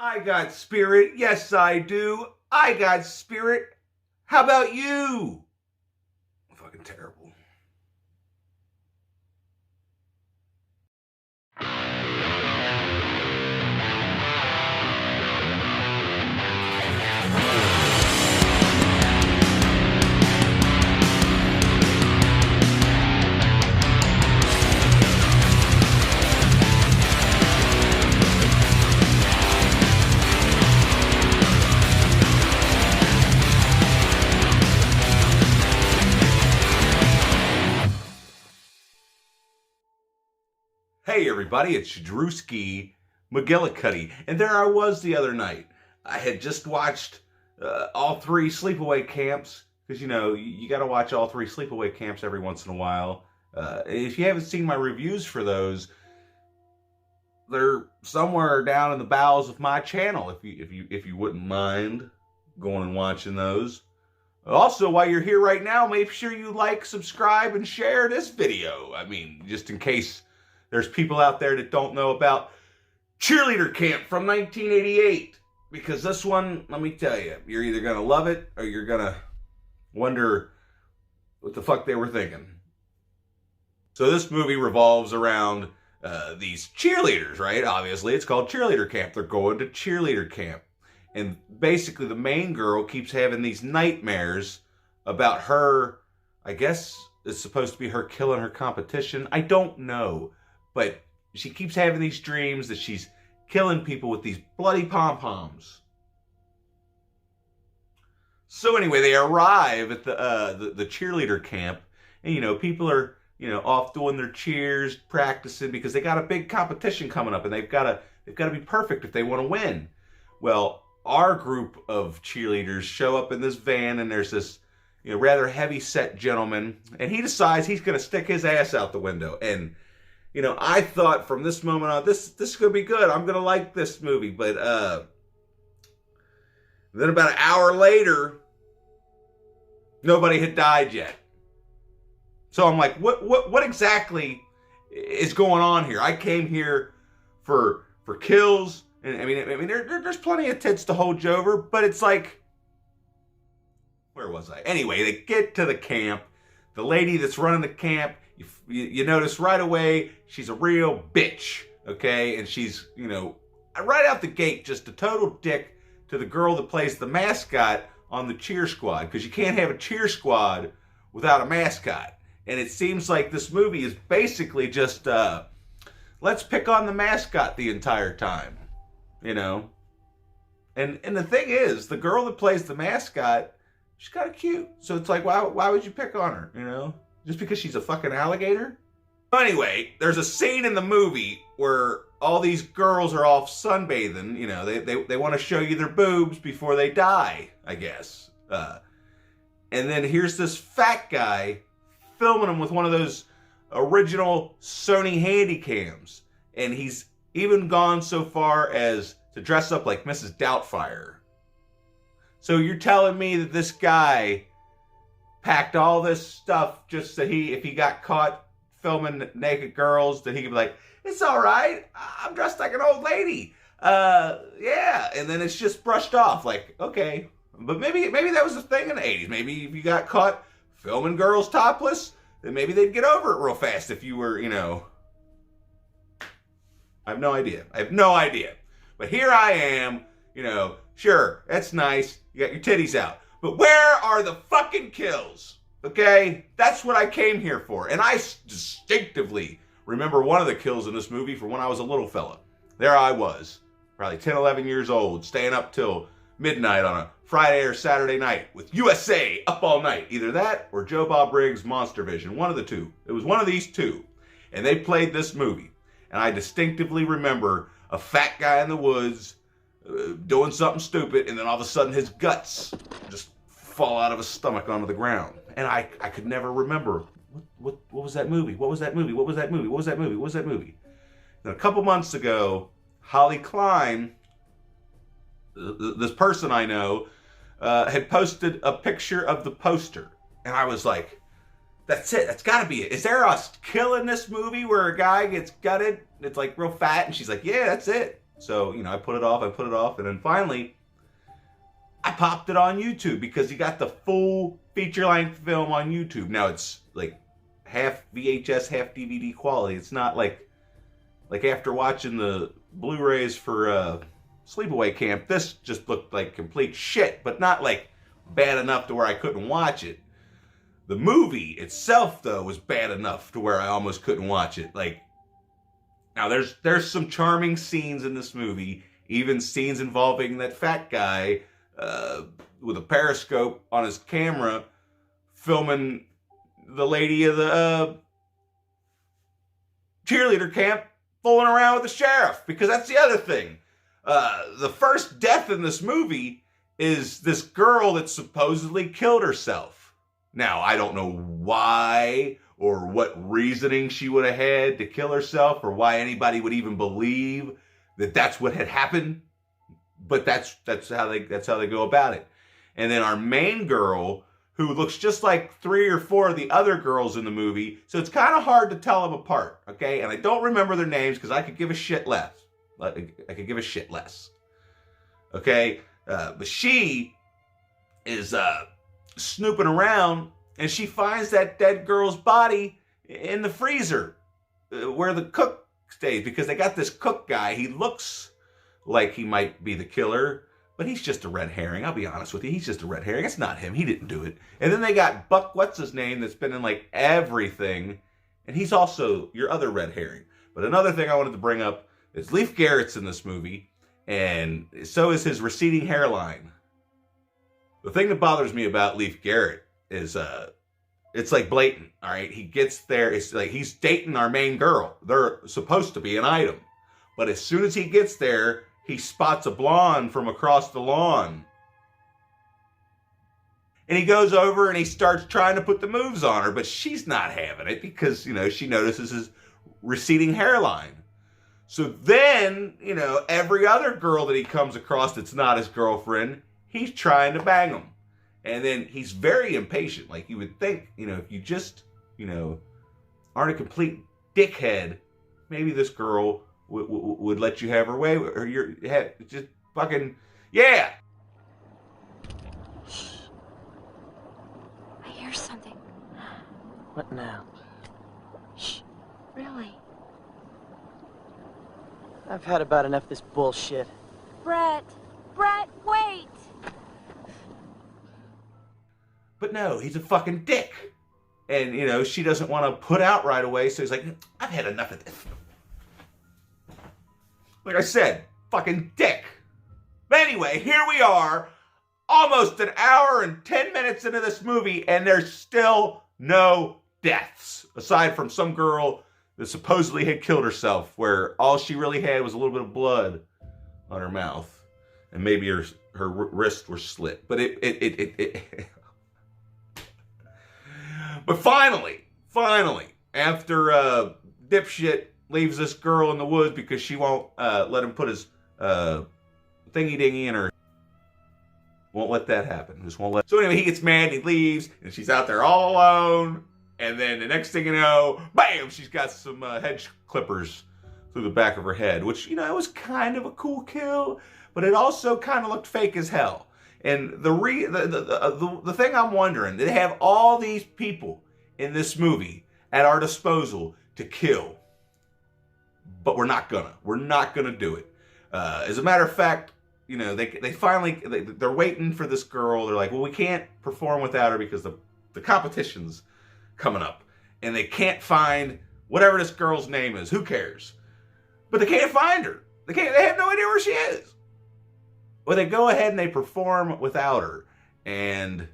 I got spirit. Yes, I do. I got spirit. How about you? Fucking terrible. Hey everybody, it's Drewski McGillicuddy, and there I was the other night. I had just watched all three sleepaway camps, because you got to watch all three sleepaway camps every once in a while. If you haven't seen my reviews for those, they're somewhere down in the bowels of my channel. If you wouldn't mind going and watching those. Also, while you're here right now, make sure you like, subscribe, and share this video. I mean, just in case there's people out there that don't know about Cheerleader Camp from 1988. Because this one, let me tell you, you're either going to love it or you're going to wonder what the fuck they were thinking. So this movie revolves around these cheerleaders, right? Obviously, it's called Cheerleader Camp. They're going to Cheerleader Camp. And basically, the main girl keeps having these nightmares about her, I guess it's supposed to be her killing her competition. I don't know. But she keeps having these dreams that she's killing people with these bloody pom-poms. So anyway, they arrive at the cheerleader camp, and people are off doing their cheers, practicing, because they got a big competition coming up, and they've got to be perfect if they want to win. Well, our group of cheerleaders show up in this van, and there's this rather heavy-set gentleman, and he decides he's going to stick his ass out the window. And I thought from this moment on, this is going to be good. I'm going to like this movie. But then about an hour later, nobody had died yet. So I'm like, what exactly is going on here? I came here for kills. And I mean, there's plenty of tits to hold you over, but it's like, where was I? Anyway, they get to the camp. The lady that's running the camp, you notice right away, she's a real bitch, okay? And she's, right out the gate, just a total dick to the girl that plays the mascot on the cheer squad, because you can't have a cheer squad without a mascot. And it seems like this movie is basically just, let's pick on the mascot the entire time, And the thing is, the girl that plays the mascot, she's kind of cute. So it's like, why would you pick on her, Just because she's a fucking alligator? Anyway, there's a scene in the movie where all these girls are off sunbathing. They want to show you their boobs before they die, I guess. And then here's this fat guy filming them with one of those original Sony Handycams. And he's even gone so far as to dress up like Mrs. Doubtfire. So you're telling me that this guy packed all this stuff just so if he got caught filming naked girls, that he could be like, it's all right, I'm dressed like an old lady. Yeah. And then it's just brushed off, like, okay. But maybe that was the thing in the 80s. Maybe if you got caught filming girls topless, then maybe they'd get over it real fast if you were, I have no idea. But here I am, sure, that's nice. You got your titties out. But where are the fucking kills? Okay? That's what I came here for. And I distinctively remember one of the kills in this movie from when I was a little fella. There I was, probably 10, 11 years old, staying up till midnight on a Friday or Saturday night with USA Up All Night. Either that or Joe Bob Briggs' Monster Vision. One of the two. It was one of these two. And they played this movie. And I distinctively remember a fat guy in the woods doing something stupid, and then all of a sudden his guts just fall out of his stomach onto the ground. And I could never remember, what was that movie? What was that movie? What was that movie? What was that movie? What was that movie? And a couple months ago, Holly Klein, this person I know, had posted a picture of the poster. And I was like, that's it. That's got to be it. Is there a kill in this movie where a guy gets gutted? It's like real fat. And she's like, yeah, that's it. So, I put it off, and then finally, I popped it on YouTube because you got the full feature-length film on YouTube. Now, it's like half VHS, half DVD quality. It's not like after watching the Blu-rays for Sleepaway Camp, this just looked like complete shit, but not like bad enough to where I couldn't watch it. The movie itself, though, was bad enough to where I almost couldn't watch it. Now there's some charming scenes in this movie, even scenes involving that fat guy with a periscope on his camera filming the lady of the cheerleader camp fooling around with the sheriff, because that's the other thing. The first death in this movie is this girl that supposedly killed herself. Now, I don't know why or what reasoning she would have had to kill herself, or why anybody would even believe that that's what had happened, but that's how they go about it. And then our main girl, who looks just like 3 or 4 of the other girls in the movie, so it's kind of hard to tell them apart, okay? And I don't remember their names because I could give a shit less. Okay? But she is snooping around, and she finds that dead girl's body in the freezer where the cook stays, because they got this cook guy. He looks like he might be the killer, but he's just a red herring. I'll be honest with you. He's just a red herring. It's not him. He didn't do it. And then they got Buck, what's his name, that's been in like everything, and he's also your other red herring. But another thing I wanted to bring up is Leif Garrett's in this movie, and so is his receding hairline. The thing that bothers me about Leif Garrett is it's like blatant, all right? He gets there, it's like he's dating our main girl. They're supposed to be an item. But as soon as he gets there, he spots a blonde from across the lawn. And he goes over and he starts trying to put the moves on her, but she's not having it because, she notices his receding hairline. So then, every other girl that he comes across that's not his girlfriend, he's trying to bang them. And then he's very impatient. Like you would think, if you just, aren't a complete dickhead, maybe this girl would let you have her way, or you're just fucking, yeah. I hear something. What now? Shh. Really? I've had about enough of this bullshit. Brett, wait! But no, he's a fucking dick. And, she doesn't want to put out right away, so he's like, I've had enough of this. Like I said, fucking dick. But anyway, here we are, almost an hour and 10 minutes into this movie, and there's still no deaths, aside from some girl that supposedly had killed herself, where all she really had was a little bit of blood on her mouth, and maybe her wrists were slit. But But finally, after dipshit leaves this girl in the woods because she won't let him put his thingy-dingy in her. Won't let that happen. Just won't let. So anyway, he gets mad, he leaves, and she's out there all alone. And then the next thing you know, bam, she's got some hedge clippers through the back of her head, which, it was kind of a cool kill, but it also kind of looked fake as hell. And the thing I'm wondering, they have all these people in this movie at our disposal to kill, but we're not gonna do it. As a matter of fact, they finally they're waiting for this girl. They're like, well, we can't perform without her because the competition's coming up, and they can't find whatever this girl's name is. Who cares? But they can't find her. They have no idea where she is. Well, they go ahead and they perform without her, and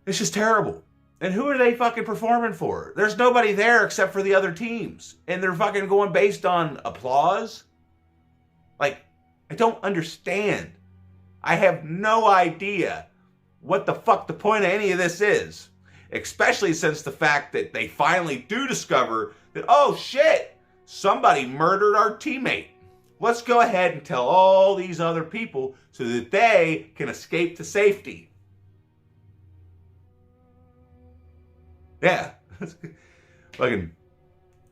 it's just terrible. And who are they fucking performing for? There's nobody there except for the other teams, and they're fucking going based on applause. Like, I don't understand. I have no idea what the fuck the point of any of this is, especially since the fact that they finally do discover that, oh shit, somebody murdered our teammate. Let's go ahead and tell all these other people so that they can escape to safety. Yeah. Fucking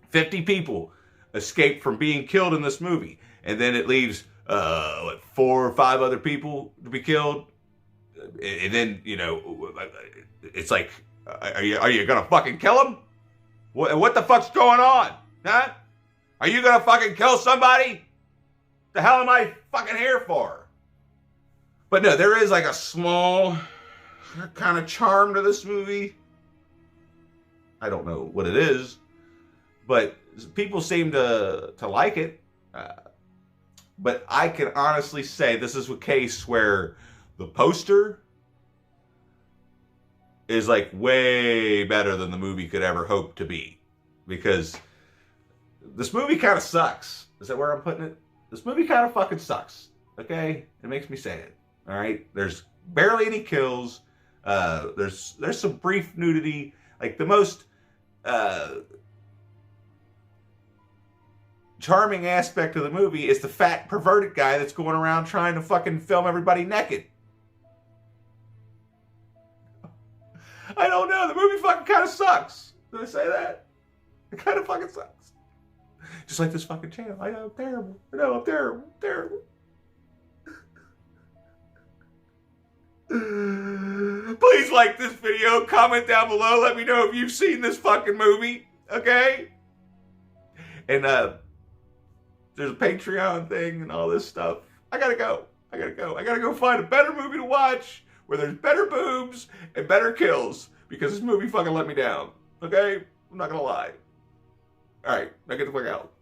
50 people escaped from being killed in this movie. and then it leaves 4 or 5 other people to be killed, and then it's like, are you gonna fucking kill him? What the fuck's going on? Huh? Are you gonna fucking kill somebody? The hell am I fucking here for? But no, there is like a small kind of charm to this movie. I don't know what it is, but people seem to like it. But I can honestly say this is a case where the poster is like way better than the movie could ever hope to be. Because this movie kind of sucks. Is that where I'm putting it? This movie kind of fucking sucks. Okay? It makes me say it. Alright? There's barely any kills. There's some brief nudity. Like the most charming aspect of the movie is the fat perverted guy that's going around trying to fucking film everybody naked. I don't know. The movie fucking kind of sucks. Did I say that? It kind of fucking sucks. Just like this fucking channel. I know, I'm terrible. I know, I'm terrible. I'm terrible. Please like this video. Comment down below. Let me know if you've seen this fucking movie. Okay? And there's a Patreon thing and all this stuff. I gotta go. I gotta go find a better movie to watch where there's better boobs and better kills, because this movie fucking let me down. Okay? I'm not gonna lie. Alright, now get the fuck out.